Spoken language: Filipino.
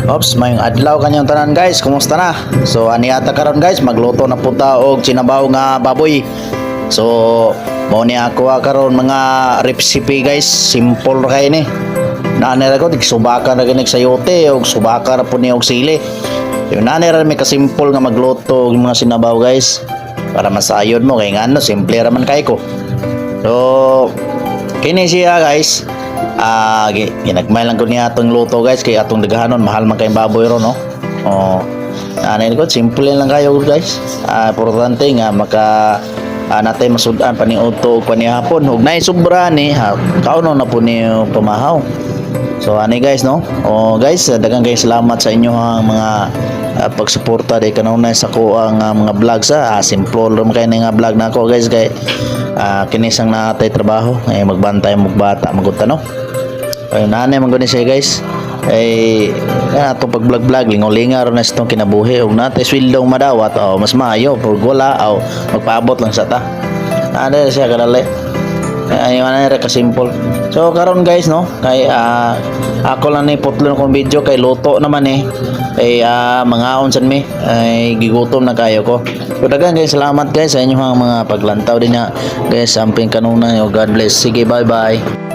Ops, mayong adlaw kanyang tanan guys, kumusta na? So ani ata karon guys, magluto na punta og sinabaw nga baboy. So mao ni ako karon mga recipe guys, simple ra kay ni. Nanay ra ko tigsubakan ra gani sayote og subakan ra po ni og sili. Yung nanay ra may kasimple nga magluto og mga sinabaw guys. Para masayod mo kay ngano simple ra man kay ko. So kini siya guys. Ginagmay lang ko niya atong luto guys kay atong daghanon mahal man kay baboy ro no. Oh. Nanay ko simple lang kayo guys. Importante nga maka natay masudan paniudto ug panihapon ug nay sobra ni kauno na po ni pamahaw. So ani guys no. Oh guys, daghang kay salamat sa inyo ang mga pagsuporta day kanunay sa ko ang mga vlog sa simple ram kay nga vlog nako guys kay kinisang natay trabaho ay magbantay magbata magunta no. Ay nanay man gani siya guys. Ay ato pag vlog lingaw-lingaw na itong kinabuhi ug natay swildong madawat mas maayo pag wala magpaabot lang sa ta. Ana siya kadali. Ay ana ra ka simple. So karon guys no kay ako lang ni putlon kong video kay luto naman ay mangaon san mi ay gigutom na kayo ko. So daghang guys salamat guys sa inyong mga paglantaw din na guys amping kanunay o God bless. Sige bye bye.